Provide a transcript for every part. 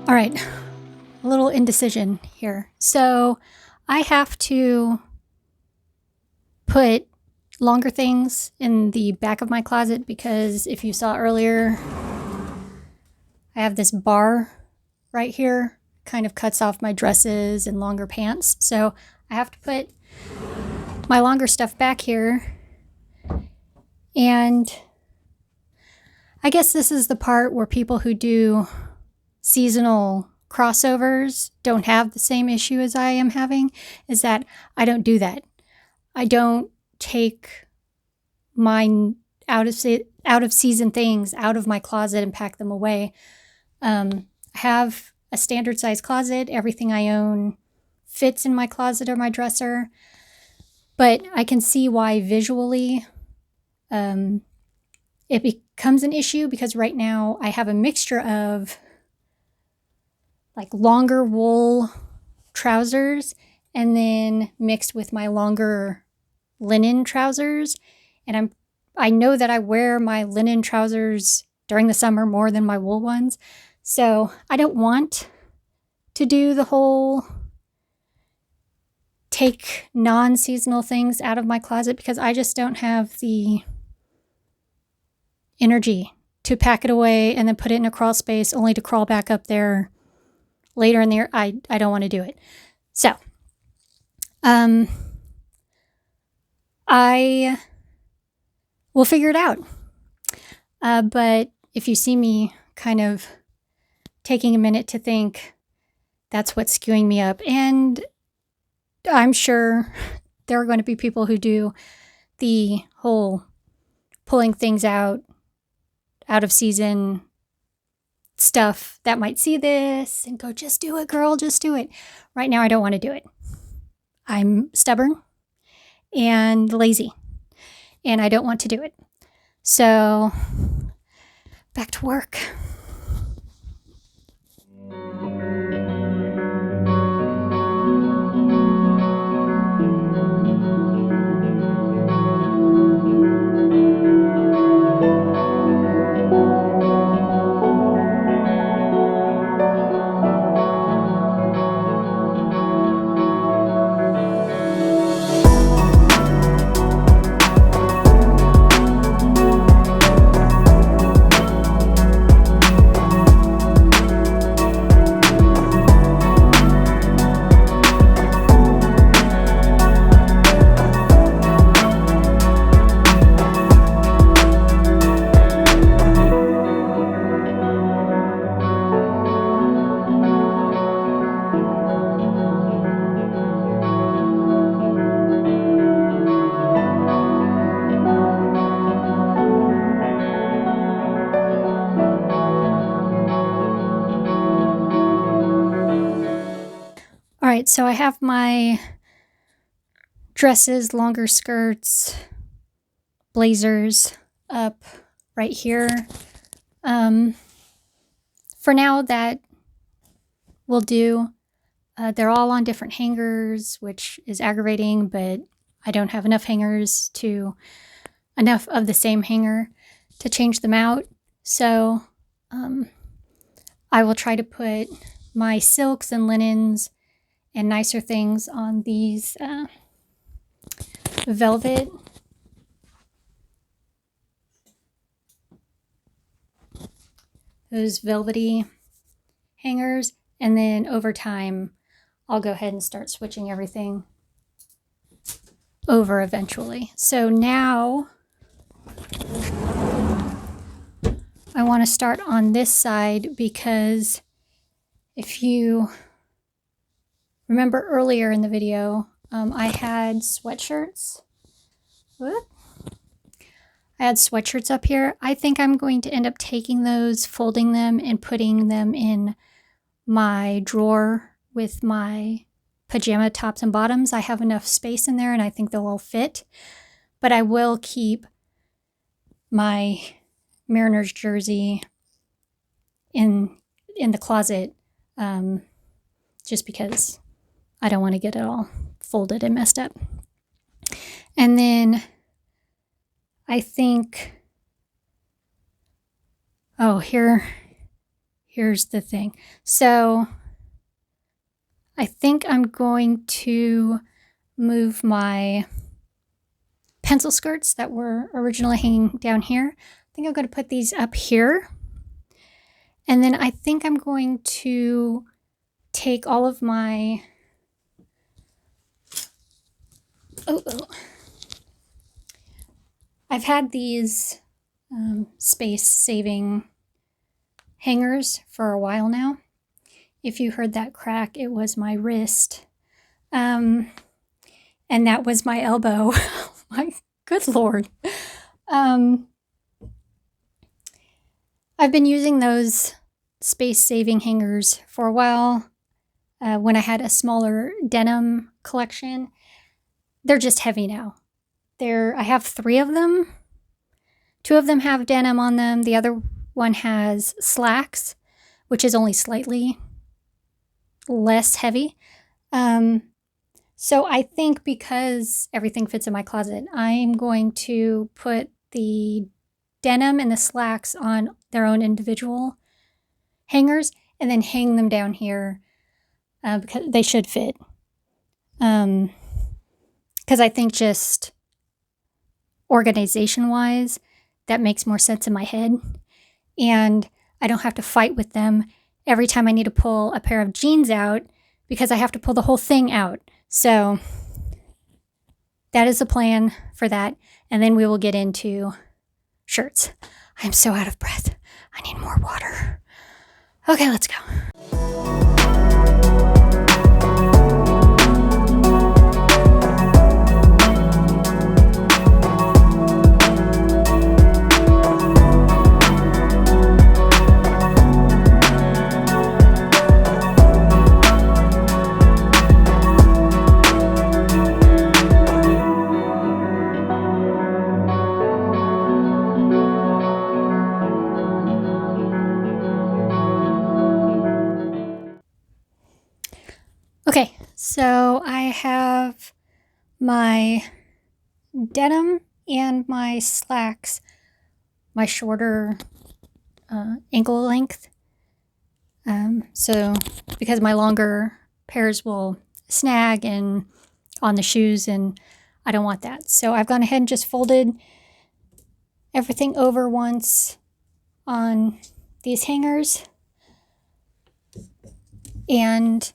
All right, a little indecision here. So I have to put longer things in the back of my closet because if you saw earlier, I have this bar right here, kind of cuts off my dresses and longer pants. So I have to put my longer stuff back here. And I guess this is the part where people who do seasonal crossovers don't have the same issue as I am having, is that I don't do that. I don't take my out of season things out of my closet and pack them away. I have a standard size closet. Everything I own fits in my closet or my dresser. But I can see why visually it becomes an issue because right now I have a mixture of like longer wool trousers and then mixed with my longer linen trousers. And I know that I wear my linen trousers during the summer more than my wool ones. So I don't want to do the whole take non-seasonal things out of my closet because I just don't have the energy to pack it away and then put it in a crawl space only to crawl back up there later in the year. I don't want to do it. So I will figure it out. But if you see me kind of taking a minute to think, that's what's skewing me up. And I'm sure there are going to be people who do the whole pulling things out of season stuff that might see this and go, just do it, girl, just do it. Right now, I don't want to do it. I'm stubborn and lazy, and I don't want to do it. So, back to work. right, so I have my dresses, longer skirts, blazers up right here. For now, that will do. They're all on different hangers, which is aggravating, but I don't have enough of the same hanger to change them out. So I will try to put my silks and linens and nicer things on these velvet those velvety hangers, and then over time I'll go ahead and start switching everything over eventually. So now I want to start on this side because if you remember earlier in the video, I had sweatshirts. I had sweatshirts up here. I think I'm going to end up taking those, folding them, and putting them in my drawer with my pajama tops and bottoms. I have enough space in there and I think they'll all fit. But I will keep my Mariners jersey in the closet just because I don't want to get it all folded and messed up. And then I think, here's the thing. So I think I'm going to move my pencil skirts that were originally hanging down here. I think I'm going to put these up here. And then I think I'm going to take all of my I've had these space-saving hangers for a while now. If you heard that crack, it was my wrist. And that was my elbow. My good Lord. I've been using those space-saving hangers for a while. When I had a smaller denim collection, they're just heavy now. I have 3 of them. 2 of them have denim on them. The other one has slacks, which is only slightly less heavy. So I think because everything fits in my closet, I'm going to put the denim and the slacks on their own individual hangers and then hang them down here because they should fit. Because I think just organization-wise, that makes more sense in my head. And I don't have to fight with them every time I need to pull a pair of jeans out because I have to pull the whole thing out. So that is the plan for that. And then we will get into shirts. I'm so out of breath. I need more water. Okay, let's go. Okay, so I have my denim and my slacks, my shorter ankle length. So because my longer pairs will snag and on the shoes, and I don't want that. So I've gone ahead and just folded everything over once on these hangers. And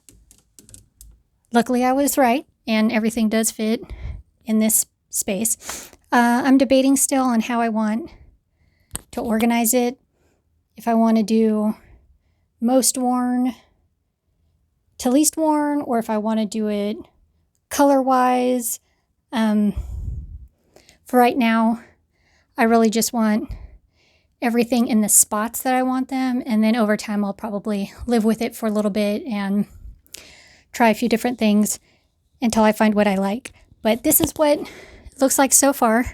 luckily I was right, and everything does fit in this space. I'm debating still on how I want to organize it. If I want to do most worn to least worn, or if I want to do it color-wise. For right now, I really just want everything in the spots that I want them, and then over time I'll probably live with it for a little bit and try a few different things until I find what I like. But this is what it looks like so far.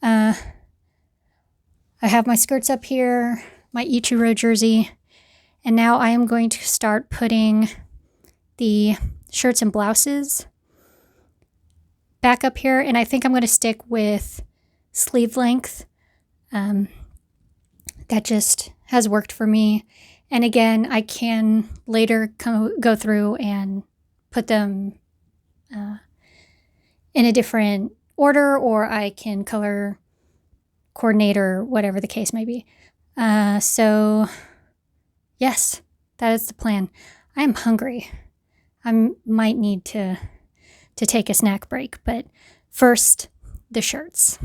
I have my skirts up here, my Ichiro jersey, and now I am going to start putting the shirts and blouses back up here, and I think I'm going to stick with sleeve length. That just has worked for me. And again, I can later go through and put them in a different order, or I can color coordinate or whatever the case may be. So yes, that is the plan. I am hungry. I might need to take a snack break, but first, the shirts.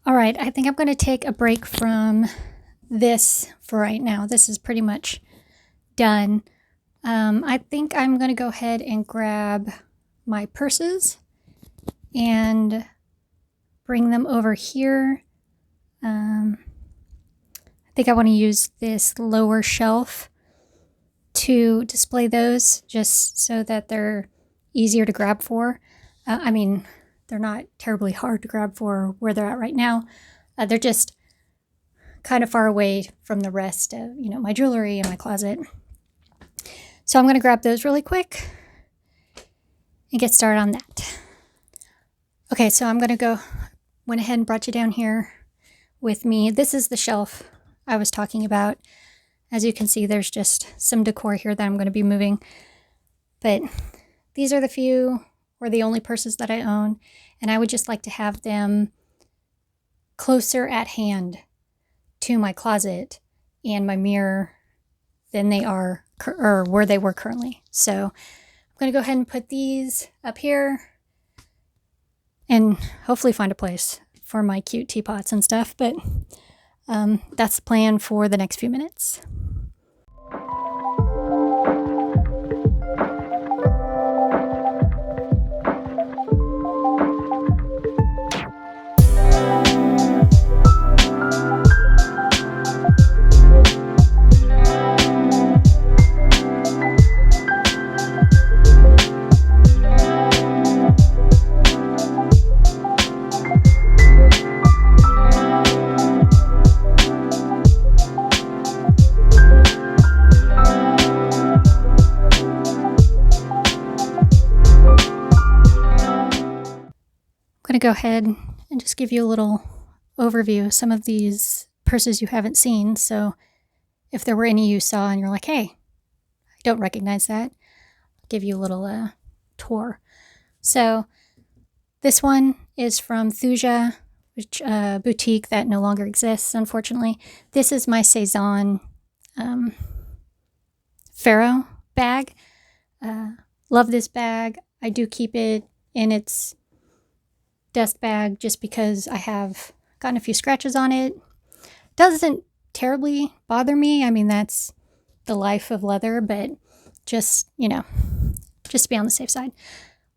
All right, I think I'm going to take a break from this for right now. This is pretty much done. I think I'm going to go ahead and grab my purses and bring them over here. I think I want to use this lower shelf to display those, just so that they're easier to grab for. They're not terribly hard to grab for where they're at right now. They're just kind of far away from the rest of, my jewelry in my closet. So I'm going to grab those really quick and get started on that. Okay, so I'm going to went ahead and brought you down here with me. This is the shelf I was talking about. As you can see, there's just some decor here that I'm going to be moving. But these are the few or the only purses that I own, and I would just like to have them closer at hand to my closet and my mirror than they are, or where they were currently. So I'm going to go ahead and put these up here and hopefully find a place for my cute teapots and stuff, but that's the plan for the next few minutes. I'm going to go ahead and just give you a little overview of some of these purses you haven't seen. So if there were any you saw and you're like, hey, I don't recognize that, I'll give you a little tour. So this one is from Thuja, which boutique that no longer exists, unfortunately. This is my Cezanne Pharaoh bag. Love this bag. I do keep it in its dust bag just because I have gotten a few scratches on it. Doesn't terribly bother me. I mean, that's the life of leather, but just, you know, just to be on the safe side.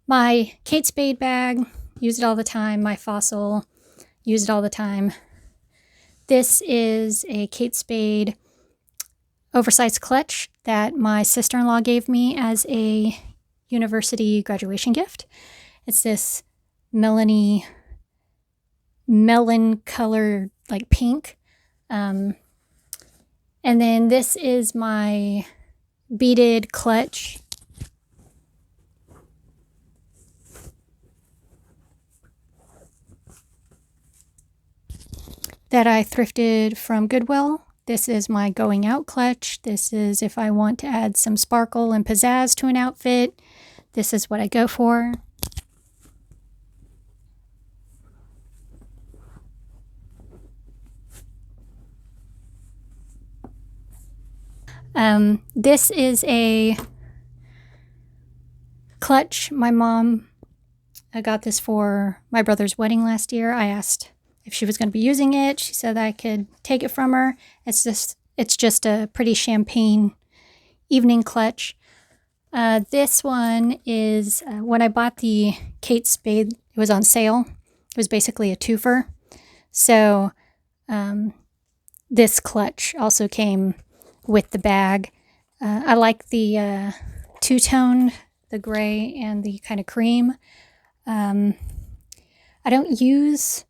My Kate Spade bag, use it all the time. My Fossil, use it all the time. This is a Kate Spade oversized clutch that my sister-in-law gave me as a university graduation gift. It's this melon colored, like pink. And then this is my beaded clutch. That I thrifted from Goodwill. This is my going out clutch. This is if I want to add some sparkle and pizzazz to an outfit. This is what I go for. This is a clutch. My mom got this for my brother's wedding last year. I asked if she was going to be using it. She said I could take it from her. It's just a pretty champagne evening clutch. This one is when I bought the Kate Spade, it was on sale. It was basically a twofer. So this clutch also came with the bag. I like the two-tone, the gray and the kind of cream. I don't use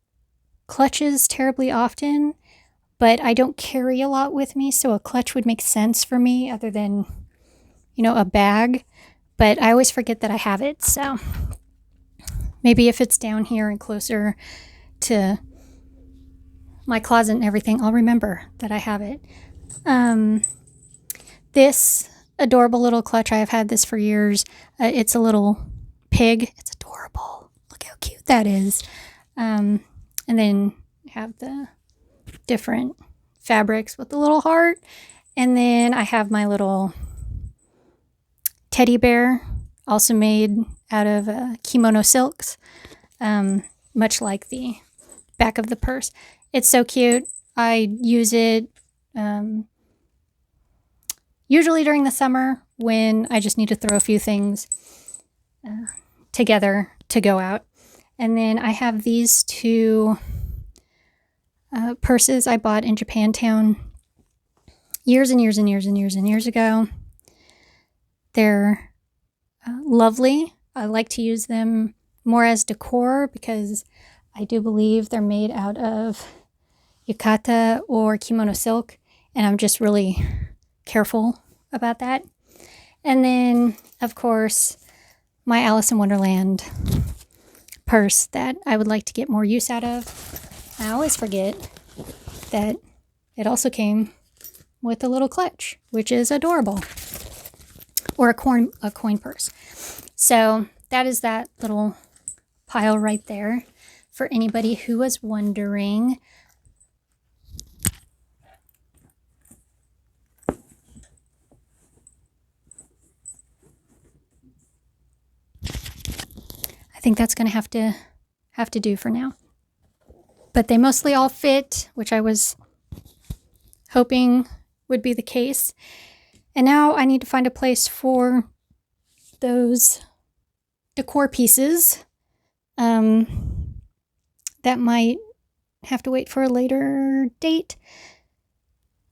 clutches terribly often, but I don't carry a lot with me, so a clutch would make sense for me other than, you know, a bag. But I always forget that I have it, so maybe if it's down here and closer to my closet and everything, I'll remember that I have it. This adorable little clutch, I have had this for years. It's a little pig. It's adorable. Look how cute that is. And then have the different fabrics with the little heart. And then I have my little teddy bear, also made out of kimono silks, much like the back of the purse. It's so cute. I use it usually during the summer when I just need to throw a few things together to go out. And then I have these two purses I bought in Japantown years and years and years and years and years ago. They're lovely. I like to use them more as decor because I do believe they're made out of yukata or kimono silk, and I'm just really careful about that. And then, of course, my Alice in Wonderland purse that I would like to get more use out of. I always forget that it also came with a little clutch, which is adorable, or a coin purse. So that is that little pile right there for anybody who was wondering. I think that's going to have to do for now. But they mostly all fit, which I was hoping would be the case. And now I need to find a place for those decor pieces. That might have to wait for a later date,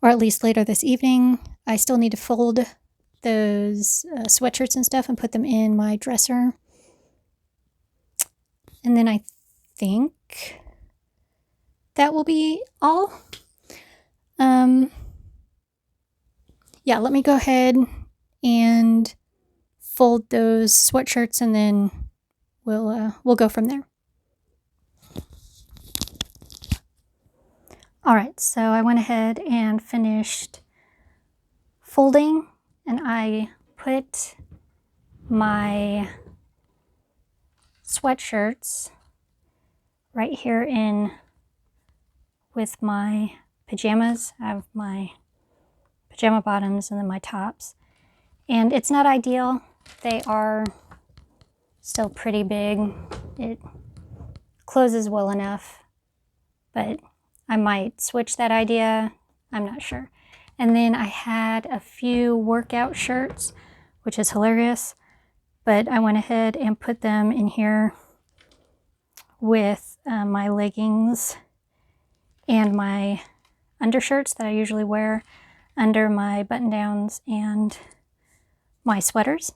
or at least later this evening. I still need to fold those sweatshirts and stuff and put them in my dresser. And then I think that will be all. Yeah, let me go ahead and fold those sweatshirts, and then we'll go from there. All right, so I went ahead and finished folding, and I put my sweatshirts right here in with my pajamas. I have my pajama bottoms and then my tops. And it's not ideal they are still pretty big. It closes well enough, but I might switch that idea. I'm not sure. And then I had a few workout shirts, which is hilarious, but I went ahead and put them in here with my leggings and my undershirts that I usually wear under my button-downs and my sweaters.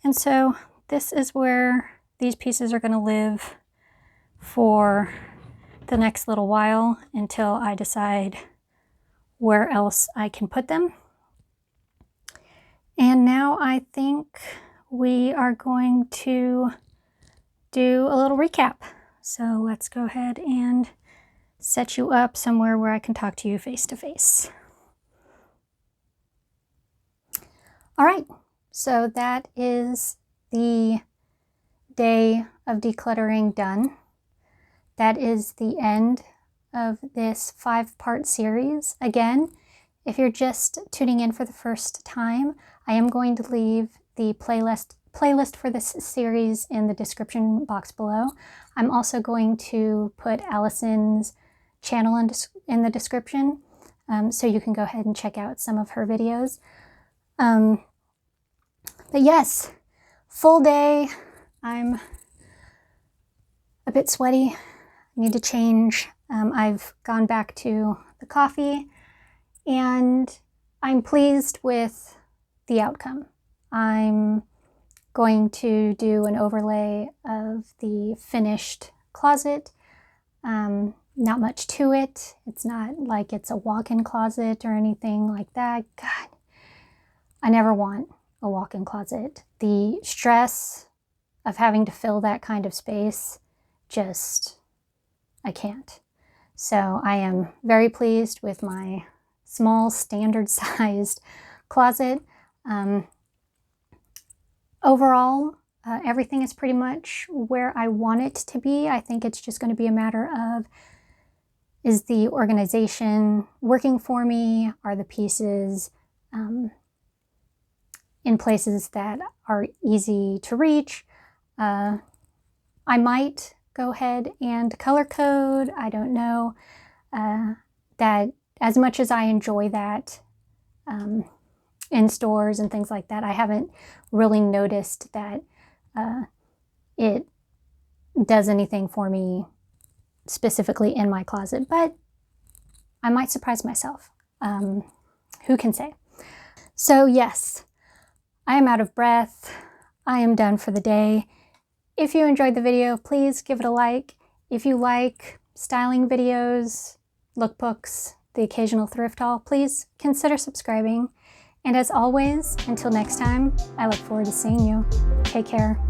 And so this is where these pieces are going to live for the next little while until I decide where else I can put them. And now I think we are going to do a little recap. So let's go ahead and set you up somewhere where I can talk to you face to face. All right, so that is the day of decluttering done. That is the end of this 5-part series. Again, if you're just tuning in for the first time, I am going to leave the playlist for this series in the description box below. I'm also going to put Allison's channel in the description, so you can go ahead and check out some of her videos. But yes, full day. I'm a bit sweaty. I need to change. I've gone back to the coffee, and I'm pleased with the outcome. I'm going to do an overlay of the finished closet. Not much to it. It's not like it's a walk-in closet or anything like that. God, I never want a walk-in closet. The stress of having to fill that kind of space, I can't. So I am very pleased with my small standard-sized closet. Overall, everything is pretty much where I want it to be. I think it's just going to be a matter of, is the organization working for me? Are the pieces in places that are easy to reach? I might go ahead and color code. I don't know. That as much as I enjoy that in stores and things like that, I haven't really noticed that it does anything for me specifically in my closet, but I might surprise myself. Who can say? So yes, I am out of breath. I am done for the day. If you enjoyed the video, please give it a like. If you like styling videos, lookbooks, the occasional thrift haul, please consider subscribing. And as always, until next time, I look forward to seeing you. Take care.